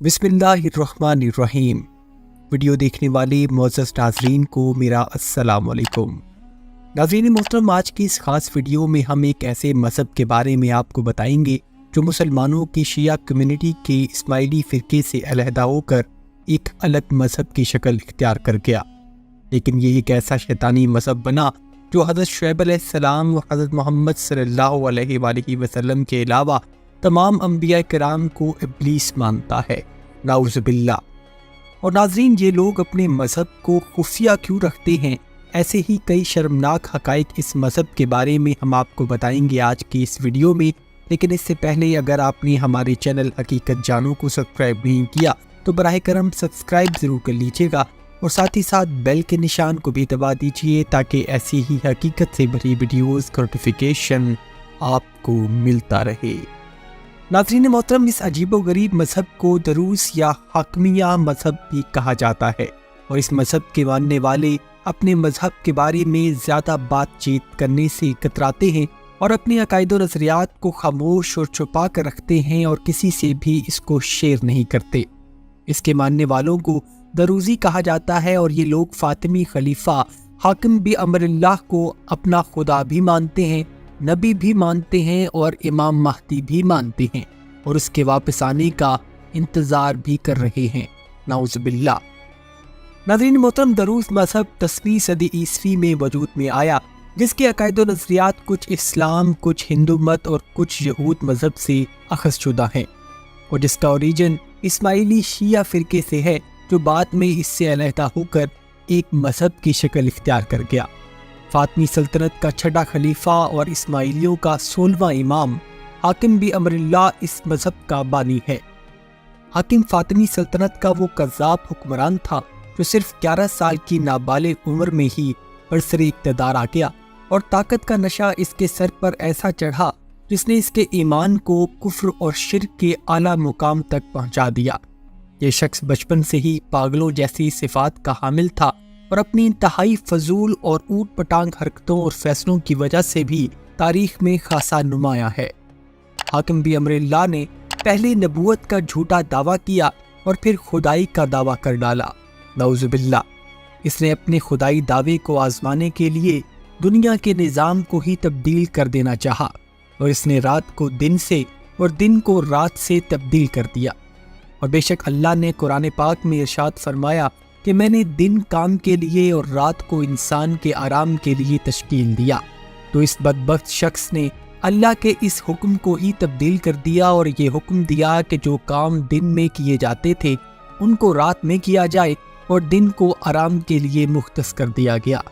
बिस्मिल्लाहिर्रहमानिर्रहीम। वीडियो देखने वाले मोअज़्ज़ज़ नाज़रीन को मेरा अस्सलाम वालेकुम। नाज़रीन मोहतरम, आज की इस ख़ास वीडियो में हम एक ऐसे मज़हब के बारे में आपको बताएंगे जो मुसलमानों की शिया कम्युनिटी के इस्माइली फ़िरके से अलहदा होकर एक अलग मज़हब की शक्ल इख्तियार कर गया। लेकिन ये एक ऐसा शैतानी मज़हब बना जो हज़रत शुएब अलैहिस्सलाम व हज़रत मोहम्मद सल्लल्लाहु अलैहि वसल्लम के अलावा तमाम अंबिया किराम को इब्लीस मानता है, नाउज़ बिल्लाह। और नाज़रीन, ये लोग अपने मज़हब को खुफिया क्यों रखते हैं, ऐसे ही कई शर्मनाक हक़ाइक़ इस मज़हब के बारे में हम आपको बताएंगे आज की इस वीडियो में। लेकिन इससे पहले अगर आपने हमारे चैनल हकीकत जानों को सब्सक्राइब नहीं किया तो बराह करम सब्सक्राइब ज़रूर कर लीजिएगा और साथ ही साथ बेल के निशान को भी दबा दीजिए ताकि ऐसी ही हकीकत से भरी वीडियोज़ का नोटिफिकेशन आपको मिलता रहे। नाज़रीन मोहतरम, इस अजीबो गरीब मज़हब को दरूस या हाकमिया मज़हब भी कहा जाता है और इस मज़हब के मानने वाले अपने मज़हब के बारे में ज़्यादा बातचीत करने से कतराते हैं और अपने अकायद व नज़रियात को खामोश और छुपा कर रखते हैं और किसी से भी इसको शेयर नहीं करते। इसके मानने वालों को दरूज़ी कहा जाता है और ये लोग फ़ातिमी खलीफा हाकिम बि अमरिल्लाह को अपना खुदा भी मानते हैं, नबी भी मानते हैं और इमाम महदी भी मानते हैं और उसके वापस आने का इंतज़ार भी कर रहे हैं, नाउज़ बिल्लाह। नाज़रीन मोहतरम, दरूस मज़हब 10वीं सदी ईस्वी में वजूद में आया, जिसके अकायद व नज़रियात कुछ इस्लाम, कुछ हिंदू मत और कुछ यहूद मज़हब से अखज़ शुदा हैं और जिसका ओरिजिन इस्माइली शिया फ़िरके से है जो बाद में इससे अलहदा होकर एक मज़हब की शक्ल इख्तियार कर गया। फ़ातिमी सल्तनत का छठा खलीफा और इस्माइलियों का 16वां इमाम हाकिम बि अमरिल्लाह इस मज़हब का बानी है। हाकिम फ़ातिमी सल्तनत का वो कज़्ज़ाब हुक्मरान था जो सिर्फ 11 साल की नाबालिग उम्र में ही बरसरे इक़्तिदार आ गया और ताकत का नशा इसके सर पर ऐसा चढ़ा जिसने इसके ईमान को कुफ्र और शिर्क के आला मुकाम तक पहुँचा दिया। ये शख्स बचपन से ही पागलों जैसी सिफ़ात का हामिल था और अपनी इंतहाई फजूल और ऊट पटांग हरकतों और फैसलों की वजह से भी तारीख में खासा नुमाया है। हाकिम बि अमरिल्लाह ने पहले नबूवत का झूठा दावा किया और फिर खुदाई का दावा कर डाला, नाउज़ बिल्लाह। इसने अपने खुदाई दावे को आजमाने के लिए दुनिया के निज़ाम को ही तब्दील कर देना चाहा और इसने रात को दिन से और दिन को रात से तब्दील कर दिया। और बेशक अल्लाह ने कुरान पाक में इरशाद फरमाया कि मैंने दिन काम के लिए और रात को इंसान के आराम के लिए तश्कील दिया। तो इस बदबख्त शख्स ने अल्लाह के इस हुक्म को ही तब्दील कर दिया और ये हुक्म दिया कि जो काम दिन में किए जाते थे उनको रात में किया जाए और दिन को आराम के लिए मुख्तस कर दिया गया।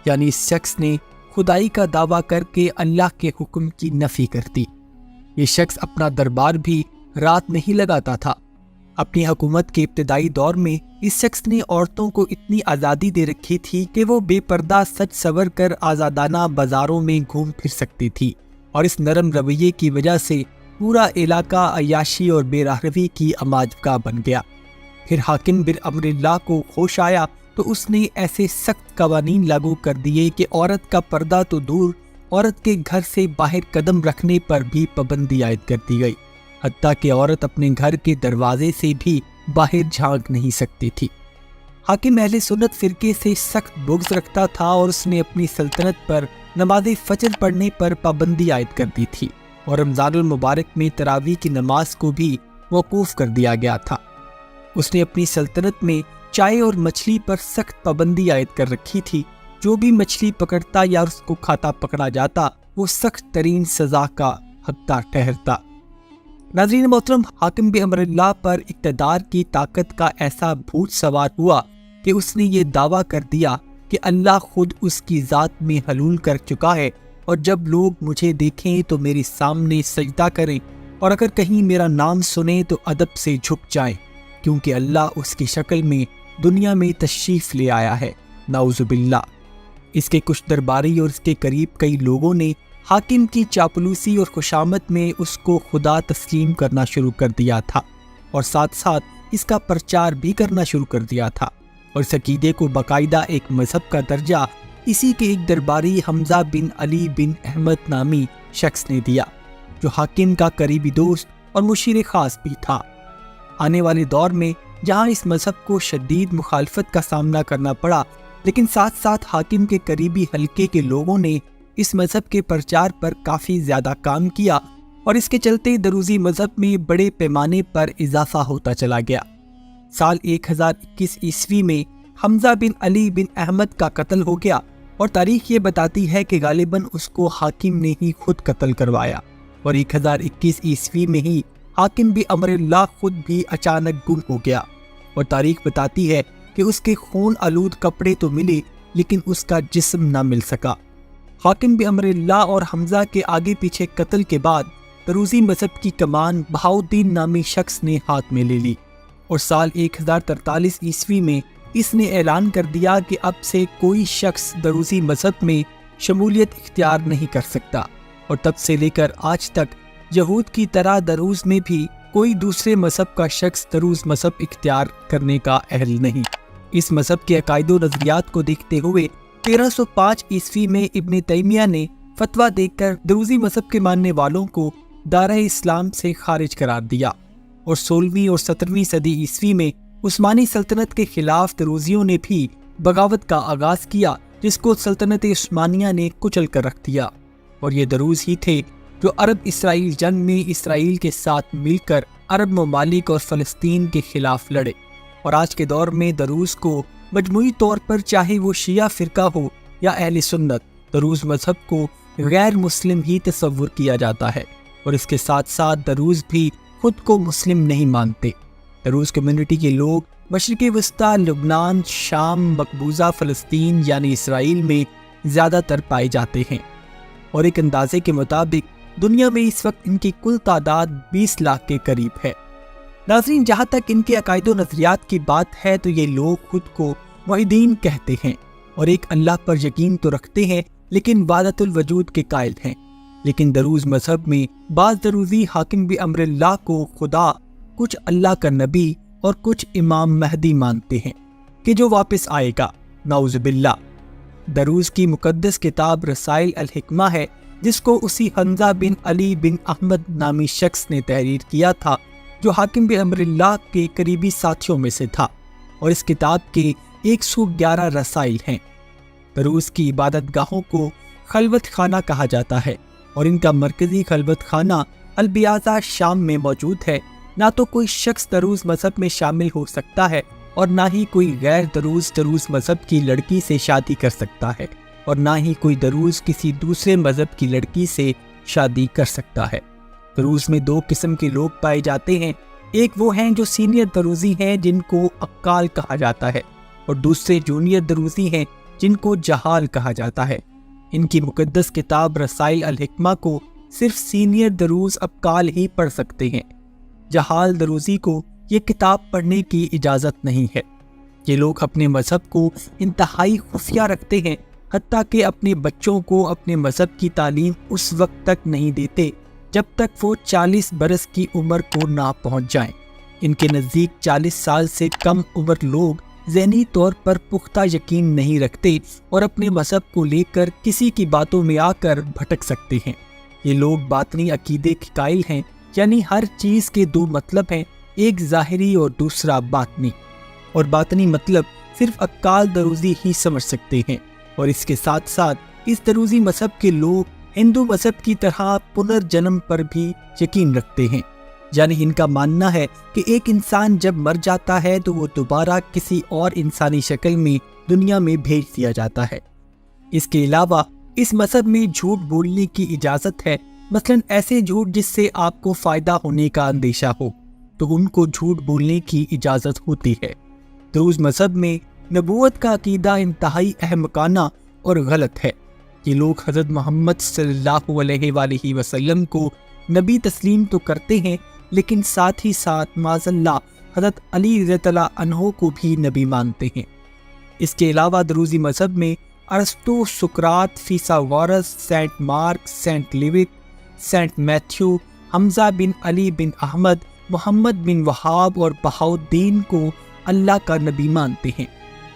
यानी इस शख्स ने खुदाई का दावा करके अल्लाह के हुक्म की नफ़ी कर दी। ये शख्स अपना दरबार भी रात में ही लगाता था। अपनी हुकूमत के इब्तदाई दौर में इस शख्स ने औरतों को इतनी आज़ादी दे रखी थी कि वो बेपर्दा सच सवर कर आज़ादाना बाज़ारों में घूम फिर सकती थी और इस नरम रवैये की वजह से पूरा इलाका अय्याशी और बेराहवी की अमाजगाह बन गया। फिर हाकिम बिन अमरिल्लाह को होश आया तो उसने ऐसे सख्त कवानीन लागू कर दिए कि औरत का पर्दा तो दूर, औरत के घर से बाहर कदम रखने पर भी पाबंदी आयद कर दी गई, हत्ता कि औरत अपने घर के दरवाजे से भी बाहर झांक नहीं सकती थी। हाकिम अहले सुन्नत फ़िरके से सख्त बुग़्ज़ रखता था और उसने अपनी सल्तनत पर नमाज़ फजर पढ़ने पर पाबंदी आयद कर दी थी और रमज़ानुल मुबारक में तरावी की नमाज को भी मौकूफ़ कर दिया गया था। उसने अपनी सल्तनत में चाय और मछली पर सख्त पाबंदी आयद कर रखी थी। जो भी मछली पकड़ता या उसको खाता पकड़ा जाता वो सख्त तरीन सज़ा का हकदार ठहरता। नाज़रीन मोहतरम, हाकिम बि अमरिल्लाह पर इक़्तिदार की ताकत का ऐसा भूत सवार हुआ कि उसने ये दावा कर दिया कि अल्लाह खुद उसकी ज़ात में हलूल कर चुका है और जब लोग मुझे देखें तो मेरे सामने सजदा करें और अगर कहीं मेरा नाम सुने तो अदब से झुक जाएं, क्योंकि अल्लाह उसकी शक्ल में दुनिया में तशरीफ़ ले आया है, नाउज़ बिल्लाह। इसके कुछ दरबारी और इसके करीब कई लोगों ने हाकिम की चापलूसी और खुशामद में उसको खुदा तस्लीम करना शुरू कर दिया था और साथ साथ इसका प्रचार भी करना शुरू कर दिया था और इस अकीदे को बाकायदा एक मज़हब का दर्जा इसी के एक दरबारी हमजा बिन अली बिन अहमद नामी शख्स ने दिया जो हाकिम का करीबी दोस्त और मुशीर ख़ास भी था। آنے والے دور میں جہاں اس مذہب کو شدید مخالفت کا سامنا کرنا پڑا، لیکن ساتھ ساتھ حاکم کے قریبی حلقے کے لوگوں نے اس مذہب کے پرچار پر کافی زیادہ کام کیا اور اس کے چلتے دروزی مذہب میں بڑے پیمانے پر اضافہ ہوتا چلا گیا۔ سال 1021 عیسوی میں حمزہ بن علی بن احمد کا قتل ہو گیا اور تاریخ یہ بتاتی ہے کہ غالباً اس کو حاکم نے ہی خود قتل کروایا، اور 1021 عیسوی میں ہی حاکم بھی امر اللہ خود بھی اچانک گم ہو گیا، اور تاریخ بتاتی ہے کہ اس کے خون آلود کپڑے تو ملے لیکن اس کا جسم نہ مل سکا۔ حاکم بھی امر اللہ اور حمزہ کے آگے پیچھے قتل کے بعد دروزی مذہب کی کمان بہاؤالدین نامی شخص نے ہاتھ میں لے لی، اور سال 1043 عیسوی میں اس نے اعلان کر دیا کہ اب سے کوئی شخص دروزی مذہب میں شمولیت اختیار نہیں کر سکتا، اور تب سے لے کر آج تک یہود کی طرح دروز میں بھی کوئی دوسرے مذہب کا شخص دروز مذہب اختیار کرنے کا اہل نہیں۔ اس مذہب کے عقائد و نظریات کو دیکھتے ہوئے 1305 عیسوی میں ابن تیمیہ نے فتویٰ دے کر دروزی مذہب کے ماننے والوں کو دارہ اسلام سے خارج قرار دیا، اور 16ویں اور 17ویں صدی عیسوی میں عثمانی سلطنت کے خلاف دروزیوں نے بھی بغاوت کا آغاز کیا، جس کو سلطنت عثمانیہ نے کچل کر رکھ دیا، اور یہ دروز ہی تھے جو عرب اسرائیل جنگ میں اسرائیل کے ساتھ مل کر عرب ممالک اور فلسطین کے خلاف لڑے۔ اور آج کے دور میں دروز کو مجموعی طور پر چاہے وہ شیعہ فرقہ ہو یا اہل سنت، دروز مذہب کو غیر مسلم ہی تصور کیا جاتا ہے، اور اس کے ساتھ ساتھ دروز بھی خود کو مسلم نہیں مانتے۔ دروز کمیونٹی کے لوگ مشرق وسطیٰ، لبنان، شام، مقبوضہ فلسطین یعنی اسرائیل میں زیادہ تر پائے جاتے ہیں، اور ایک اندازے کے مطابق دنیا میں اس وقت ان کی کل تعداد 20 لاکھ کے قریب ہے۔ ناظرین، جہاں تک ان کے عقائد و نظریات کی بات ہے تو یہ لوگ خود کو موحدین کہتے ہیں اور ایک اللہ پر یقین تو رکھتے ہیں لیکن وحدت الوجود کے قائل ہیں، لیکن دروز مذہب میں بعض دروزی حاکم بامر اللہ کو خدا، کچھ اللہ کا نبی اور کچھ امام مہدی مانتے ہیں کہ جو واپس آئے گا، نعوذ باللہ۔ دروز کی مقدس کتاب رسائل الحکمہ ہے، جس کو اسی حمزہ بن علی بن احمد نامی شخص نے تحریر کیا تھا جو حاکم بامر اللہ کے قریبی ساتھیوں میں سے تھا، اور اس کتاب کے 111 رسائل ہیں۔ دروز کی عبادت گاہوں کو خلوت خانہ کہا جاتا ہے، اور ان کا مرکزی خلوت خانہ البیازا شام میں موجود ہے۔ نہ تو کوئی شخص دروز مذہب میں شامل ہو سکتا ہے اور نہ ہی کوئی غیر دروز مذہب کی لڑکی سے شادی کر سکتا ہے، اور نہ ہی کوئی دروز کسی دوسرے مذہب کی لڑکی سے شادی کر سکتا ہے۔ دروز میں 2 قسم کے لوگ پائے جاتے ہیں، ایک وہ ہیں جو سینئر دروزی ہیں جن کو عقال کہا جاتا ہے، اور دوسرے جونیئر دروزی ہیں جن کو جہال کہا جاتا ہے۔ ان کی مقدس کتاب رسائل الحکمہ کو صرف سینئر دروز عقال ہی پڑھ سکتے ہیں، جہال دروزی کو یہ کتاب پڑھنے کی اجازت نہیں ہے۔ یہ لوگ اپنے مذہب کو انتہائی خفیہ رکھتے ہیں، حتیٰ کہ اپنے بچوں کو اپنے مذہب کی تعلیم اس وقت تک نہیں دیتے جب تک وہ 40 برس کی عمر کو نہ پہنچ جائیں۔ ان کے نزدیک 40 سال سے کم عمر لوگ ذہنی طور پر پختہ یقین نہیں رکھتے اور اپنے مذہب کو لے کر کسی کی باتوں میں آ کر بھٹک سکتے ہیں۔ یہ لوگ باطنی عقیدے کے قائل ہیں، یعنی ہر چیز کے 2 مطلب ہیں، ایک ظاہری اور دوسرا باطنی، اور باطنی مطلب صرف عقال دروزی ہی سمجھ سکتے ہیں۔ اور اس کے ساتھ ساتھ اس دروزی مذہب کے لوگ ہندو مذہب کی طرح پنرجنم پر بھی یقین رکھتے ہیں، یعنی ان کا ماننا ہے کہ ایک انسان جب مر جاتا ہے تو وہ دوبارہ کسی اور انسانی شکل میں دنیا میں بھیج دیا جاتا ہے۔ اس کے علاوہ اس مذہب میں جھوٹ بولنے کی اجازت ہے، مثلاً ایسے جھوٹ جس سے آپ کو فائدہ ہونے کا اندیشہ ہو تو ان کو جھوٹ بولنے کی اجازت ہوتی ہے۔ دروز مذہب میں نبوت کا عقیدہ انتہائی احمقانہ اور غلط ہے۔ یہ لوگ حضرت محمد صلی اللہ علیہ وآلہ وسلم کو نبی تسلیم تو کرتے ہیں، لیکن ساتھ ہی ساتھ معاذ اللہ حضرت علی رضی اللہ عنہ کو بھی نبی مانتے ہیں۔ اس کے علاوہ دروزی مذہب میں ارسطو، سقراط، فیثاغورس، Saint Mark, Saint Luke, Saint Matthew, حمزہ بن علی بن احمد، محمد بن وہاب اور بہاؤالدین کو اللہ کا نبی مانتے ہیں،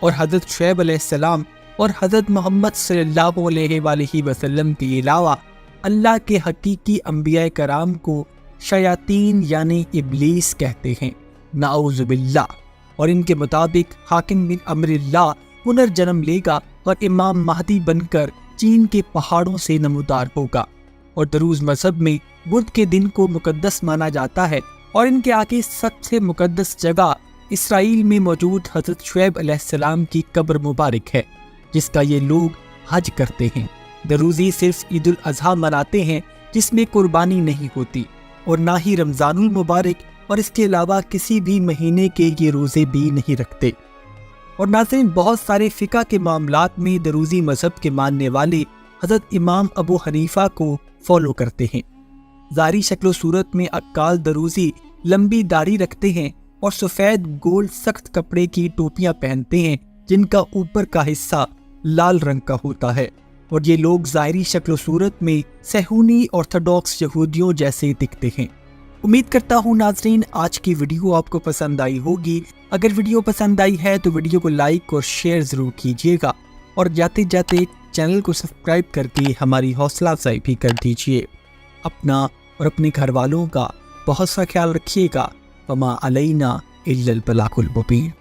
اور حضرت شعیب علیہ السلام اور حضرت محمد صلی اللہ علیہ وآلہ وسلم کے علاوہ اللہ کے حقیقی انبیاء کرام کو شیاطین یعنی ابلیس کہتے ہیں۔ नाउज़ु बिल्लाह। और इनके मुताबिक हाकिम बिन अम्रिल्लाह पुनर्जन्म लेगा और इमाम महदी बनकर चीन के पहाड़ों से नमूदार होगा। और दरूज मजहब में बुध के दिन को मुकद्दस माना जाता है और इनके आगे सबसे मुकद्दस जगह इसराइल में मौजूद हज़रत शुएब अलैहिस्सलाम की कब्र मुबारक है, जिसका ये लोग हज करते हैं। दरूजी सिर्फ ईद उल अज़हा मनाते हैं जिसमें कुर्बानी नहीं होती, और ना ही रमज़ानुल मुबारक और इसके अलावा किसी भी महीने के ये रोज़े भी नहीं रखते। और नाज़रीन, बहुत सारे फ़िक़्ह के मामलात में दरूजी मज़हब के मानने वाले हज़रत इमाम अबू हनीफ़ा को फॉलो करते हैं। ज़ाहिरी शक्ल सूरत में अक्काल दरूजी लंबी दाढ़ी रखते हैं और सफ़ेद गोल सख्त कपड़े की टोपियाँ पहनते हैं जिनका ऊपर का हिस्सा लाल रंग का होता है। और ये लोग ज़ाहिरी शक्ल सूरत में सहूनी ऑर्थोडॉक्स यहूदियों जैसे दिखते हैं। उम्मीद करता हूँ नाज़रीन आज की वीडियो आपको पसंद आई होगी। अगर वीडियो पसंद आई है तो वीडियो को लाइक और शेयर ज़रूर कीजिएगा, और जाते जाते चैनल को सब्सक्राइब करके हमारी हौसला अफजाई भी कर दीजिए। अपना और अपने घर वालों का बहुत सा ख्याल रखिएगा। वमा अलैना इल्लल बलागुल मुबीन।